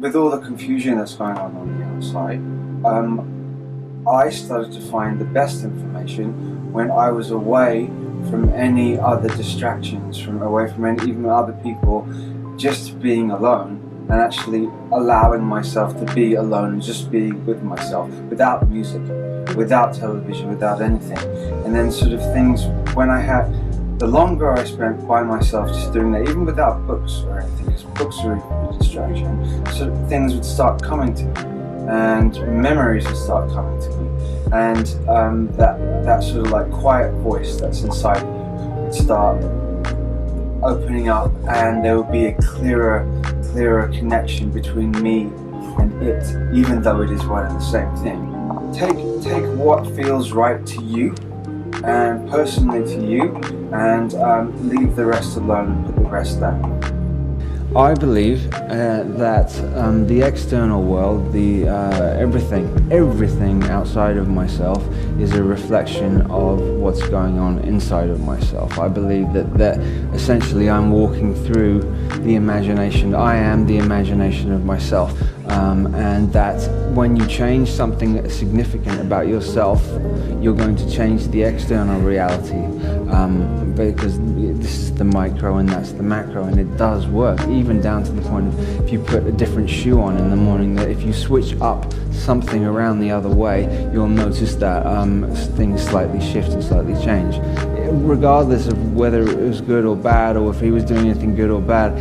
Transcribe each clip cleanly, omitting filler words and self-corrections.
with all the confusion that's going on the outside, I started to find the best information when I was away from any other distractions, away from even other people, just being alone and actually allowing myself to be alone and just being with myself, without music, without television, without anything. And then sort of things, the longer I spent by myself just doing that, even without books or anything, because books are a distraction, so things would start coming to me, and memories would start coming to me, and that sort of like quiet voice that's inside of you would start opening up, and there would be a clearer connection between me and it, even though it is one and the same thing. Take what feels right to you and personally to you, and leave the rest alone and put the rest down. I believe that the external world, everything outside of myself is a reflection of what's going on inside of myself. I believe that essentially I'm walking through the imagination. I am the imagination of myself, and that when you change something significant about yourself, you're going to change the external reality, because this is the micro and that's the macro, and it does work, even down to the point of if you put a different shoe on in the morning, that if you switch up something around the other way, you'll notice that things slightly shift and slightly change. Regardless of whether it was good or bad, or if he was doing anything good or bad,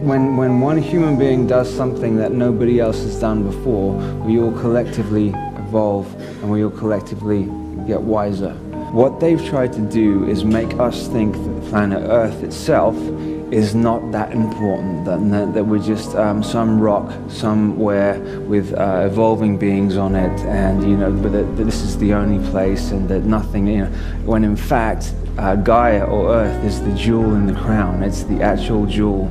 when one human being does something that nobody else has done before, we all collectively evolve and we all collectively get wiser. What they've tried to do is make us think that planet Earth itself is not that important, that we're just some rock somewhere with evolving beings on it, and that this is the only place, and that nothing, when in fact Gaia, or Earth, is the jewel in the crown. It's the actual jewel,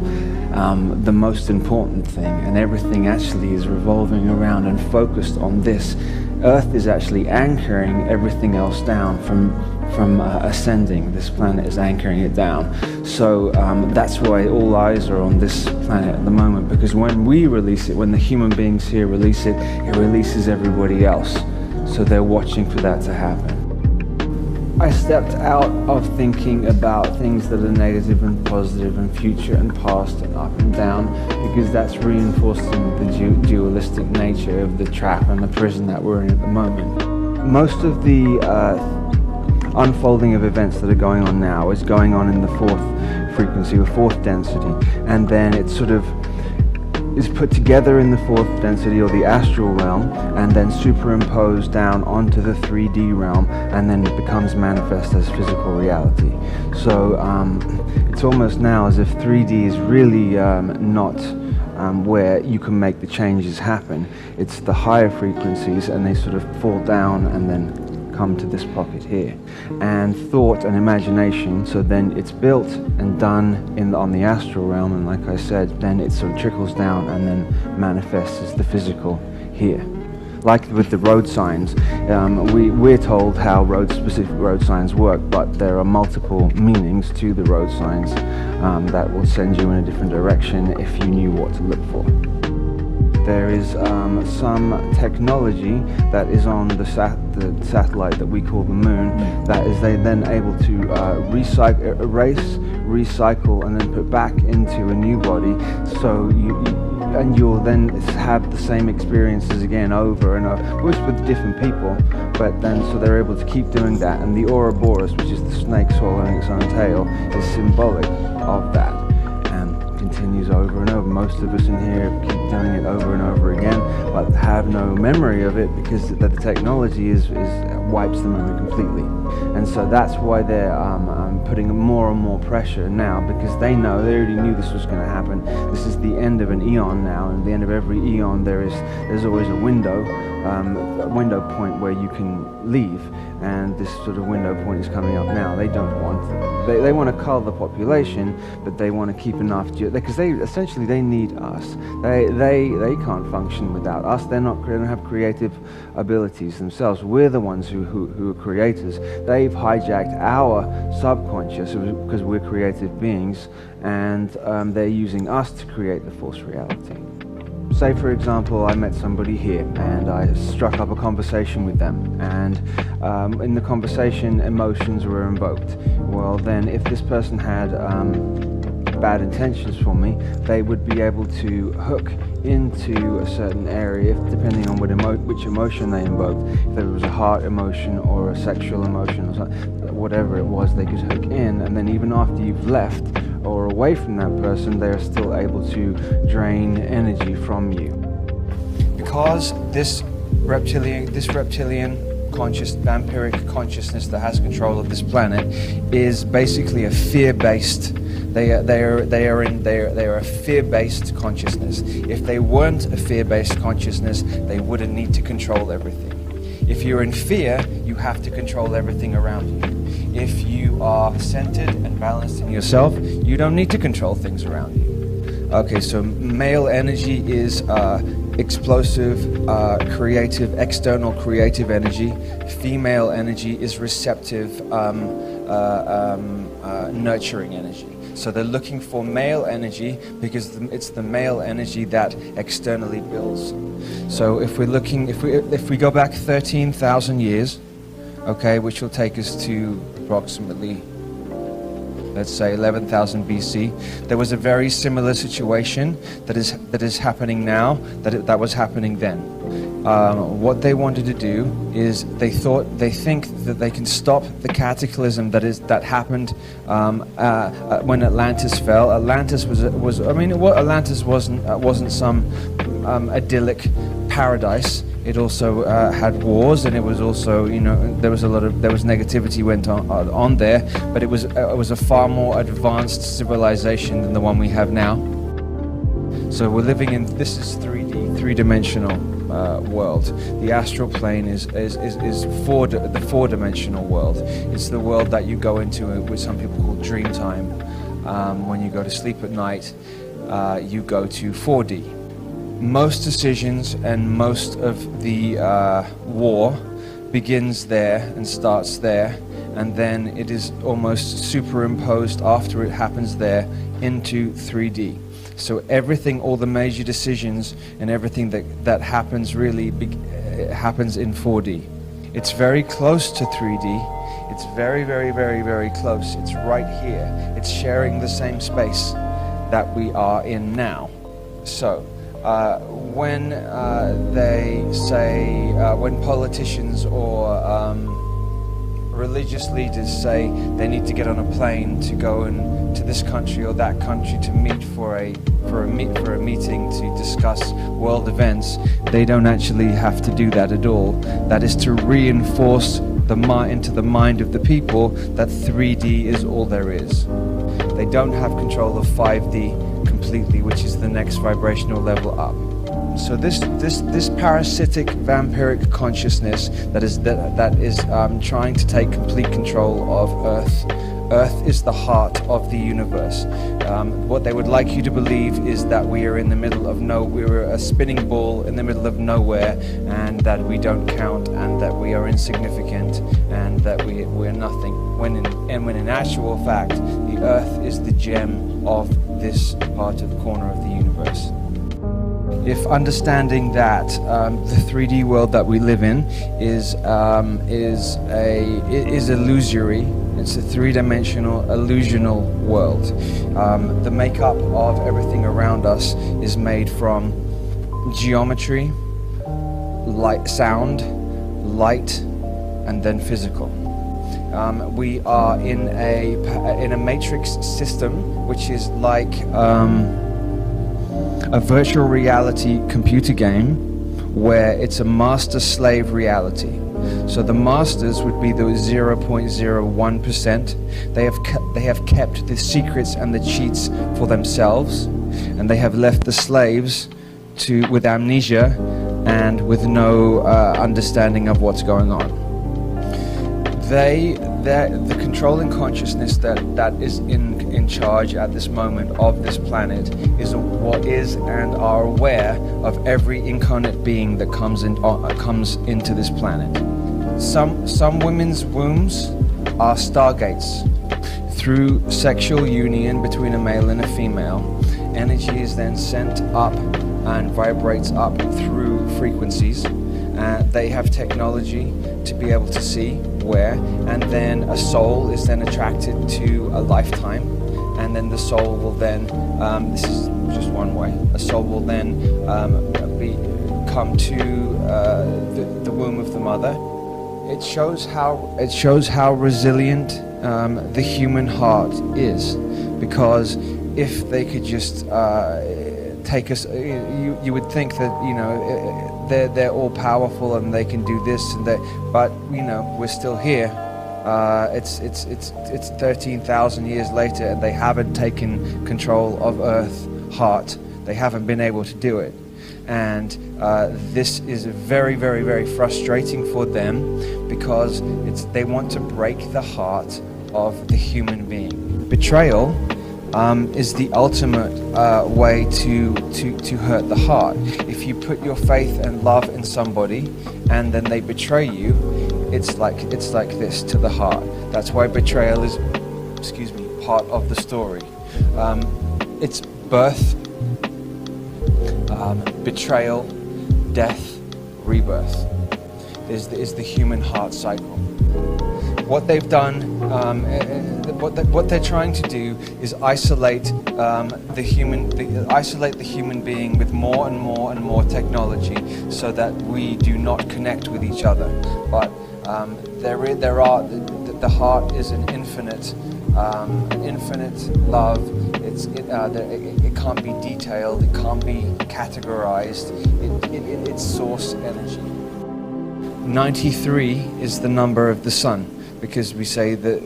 the most important thing, and everything actually is revolving around and focused on this. Earth is actually anchoring everything else down from ascending. This planet is anchoring it down. So that's why all eyes are on this planet at the moment, because when we release it, when the human beings here release it, it releases everybody else. So they're watching for that to happen. I stepped out of thinking about things that are negative and positive and future and past and up and down, because that's reinforcing the dualistic nature of the trap and the prison that we're in at the moment. Most of the unfolding of events that are going on now is going on in the fourth frequency, or fourth density, and then it sort of is put together in the fourth density, or the astral realm, and then superimposed down onto the 3D realm, and then it becomes manifest as physical reality. So it's almost now as if 3D is really not where you can make the changes happen. It's the higher frequencies, and they sort of fall down and then come to this pocket here. And thought and imagination, so then it's built and done on the astral realm, and like I said, then it sort of trickles down and then manifests as the physical here. Like with the road signs, we're told how specific road signs work, but there are multiple meanings to the road signs that will send you in a different direction if you knew what to look for. There is some technology that is on the satellite that we call the moon, that is they then able to erase, recycle, and then put back into a new body. So you'll then have the same experiences again over and over, which with different people, but then so they're able to keep doing that. And the Ouroboros, which is the snake swallowing its own tail, is symbolic of that. Continues over and over. Most of us in here keep doing it over and over again, but have no memory of it, because the technology wipes the memory completely. And so that's why they're putting more and more pressure now, because they already knew this was going to happen. This is the end of an eon now, and at the end of every eon there's always a window point where you can leave, and this sort of window point is coming up now. They don't want, they want to cull the population, but they want to keep enough, because they need us. They can't function without us. They don't have creative abilities themselves. We're the ones who are creators. They've hijacked our subconscious because we're creative beings, and they're using us to create the false reality. Say for example, I met somebody here and I struck up a conversation with them, and in the conversation emotions were invoked. Well then, if this person had bad intentions for me, they would be able to hook into a certain area depending on which emotion they invoked. If there was a heart emotion or a sexual emotion or something, whatever it was, they could hook in, and then even after you've left or away from that person, they are still able to drain energy from you. Because this reptilian vampiric consciousness that has control of this planet is basically a fear-based. They are a fear-based consciousness. If they weren't a fear-based consciousness, they wouldn't need to control everything. If you're in fear, you have to control everything around you. If you are centered and balanced in yourself, you don't need to control things around you. Okay, so male energy is explosive, creative, external creative energy. Female energy is receptive, nurturing energy. So they're looking for male energy because it's the male energy that externally builds. So if we go back 13,000 years, okay, which will take us to approximately, let's say 11,000 BC, there was a very similar situation that is happening now that was happening then. What they wanted to do is they think that they can stop the cataclysm that happened when Atlantis fell. Atlantis Atlantis wasn't some idyllic paradise. It also had wars, and it was also, there was negativity went on there, but it was a far more advanced civilization than the one we have now. So we're living in, this is 3D, three-dimensional world. The astral plane is the four-dimensional world. It's the world that you go into, which some people call dream time. When you go to sleep at night, you go to 4D. Most decisions and most of the war begins there and starts there, and then it is almost superimposed after it happens there into 3D. So everything, all the major decisions and everything that happens really happens in 4D. It's very close to 3D. It's very, very, very, very close. It's right here. It's sharing the same space that we are in now. So when they say, when politicians or religious leaders say they need to get on a plane to go to this country or that country to meet for a meeting to discuss world events, they don't actually have to do that at all. That is to reinforce into the mind of the people that 3D is all there is. They don't have control of 5D completely, which is the next vibrational level up. So this parasitic vampiric consciousness that is trying to take complete control of Earth. Earth is the heart of the universe. What they would like you to believe is that we are in the middle of we're a spinning ball in the middle of nowhere, and that we don't count, and that we are insignificant, and that we're nothing. When in actual fact, the Earth is the gem of this part of the corner of the universe. If understanding that the 3D world that we live in is illusory, it's a three-dimensional, illusional world. The makeup of everything around us is made from geometry, light, sound, light, and then physical. We are in a matrix system, which is like a virtual reality computer game where it's a master-slave reality. So the masters would be those 0.01%. They have kept the secrets and the cheats for themselves, and they have left the slaves with amnesia and with no understanding of what's going on. The controlling consciousness that is in charge at this moment of this planet is what is and are aware of every incarnate being that comes into this planet. Some women's wombs are stargates. Through sexual union between a male and a female, energy is then sent up and vibrates up through frequencies. They have technology to be able to see where, and then a soul is then attracted to a lifetime, and then the soul will then, this is just one way, a soul will then come to the womb of the mother. It shows how resilient the human heart is, because if they could just take us, you would think that, you know, they're all powerful and they can do this and that, but you know, we're still here. It's 13,000 years later, and they haven't taken control of Earth heart. They haven't been able to do it, and this is very, very, very frustrating for them, because they want to break the heart of the human being. Betrayal is the ultimate way to hurt the heart. If you put your faith and love in somebody and then they betray you, it's like this to the heart. That's why betrayal is, part of the story. It's birth, betrayal, death, rebirth is the human heart cycle. What they've done, what they're trying to do is isolate the human being with more and more and more technology, so that we do not connect with each other. But the heart is an infinite love. It can't be detailed. It can't be categorized. It's source energy. 93 is the number of the sun, because we say that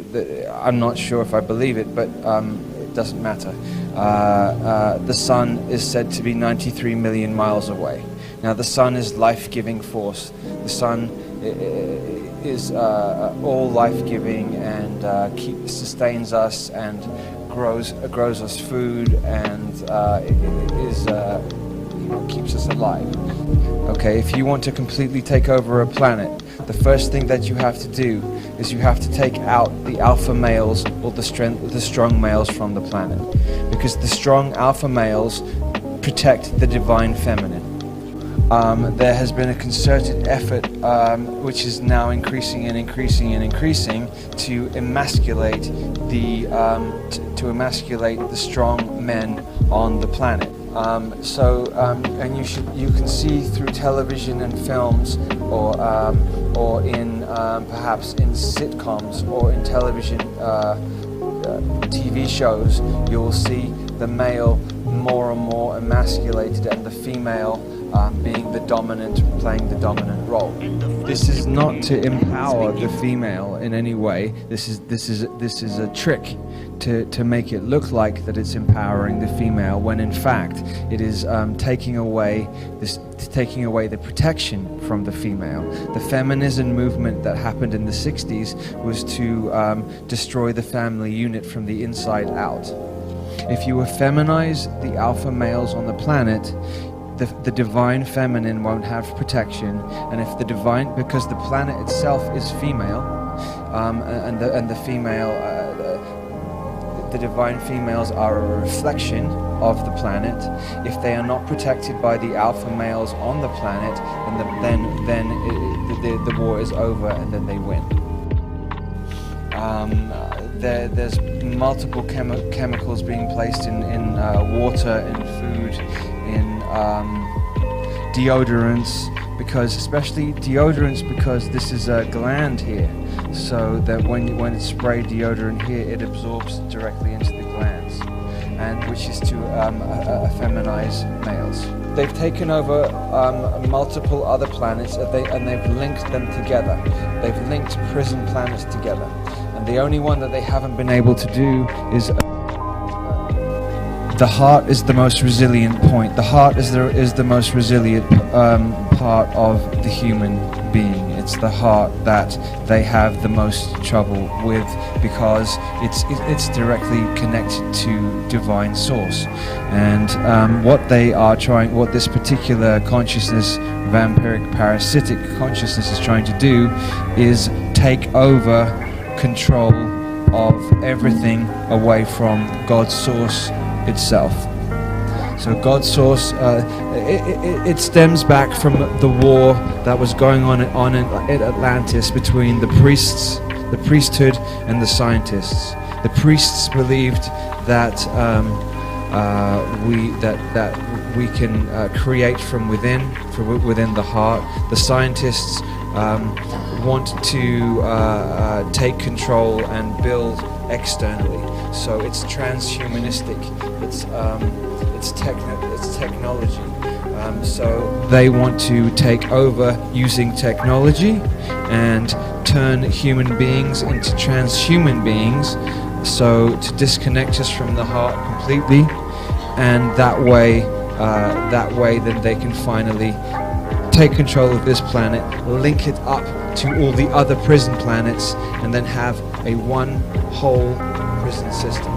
I'm not sure if I believe it, but it doesn't matter. The sun is said to be 93 million miles away. Now, the sun is life-giving force. The sun is all life-giving and sustains us and grows us food, and keeps us alive. Okay, if you want to completely take over a planet, the first thing that you have to do is you have to take out the alpha males or the strong males from the planet, because the strong alpha males protect the divine feminine. There has been a concerted effort, which is now increasing to emasculate the strong men on the planet. And you can see through television and films, or in perhaps in sitcoms or in television TV shows, you will see the male more and more emasculated, and the female being the dominant, playing the dominant role. This is not to empower the female in any way. This is a trick to make it look like that it's empowering the female, when in fact it is taking away the protection from the female. The feminism movement that happened in the 60s was to destroy the family unit from the inside out. If you feminize the alpha males on the planet, the divine feminine won't have protection, and if because the planet itself is female, and the female, the divine females are a reflection of the planet. If they are not protected by the alpha males on the planet, then the war is over, and then they win. There's multiple chemicals being placed in water, in food, in deodorants, especially deodorants, because this is a gland here, so that when it's sprayed deodorant here, it absorbs directly into the glands, and which is to feminize males. They've taken over multiple other planets, and they've linked them together. They've linked prison planets together, and the only one that they haven't been able to do is the heart is the most resilient point. The heart is the most resilient part of the human being. It's the heart that they have the most trouble with, because it's directly connected to divine source. And what this particular consciousness, vampiric parasitic consciousness, is trying to do is take over control of everything away from God's source itself. So God's source, it stems back from the war that was going on in Atlantis between the priests, the priesthood, and the scientists. The priests believed that we can create from within the heart. The scientists want to take control and build externally. So it's transhumanistic. It's technology. So they want to take over using technology and turn human beings into transhuman beings. So to disconnect us from the heart completely, and that way then they can finally take control of this planet, link it up to all the other prison planets, and then have a one whole prison system.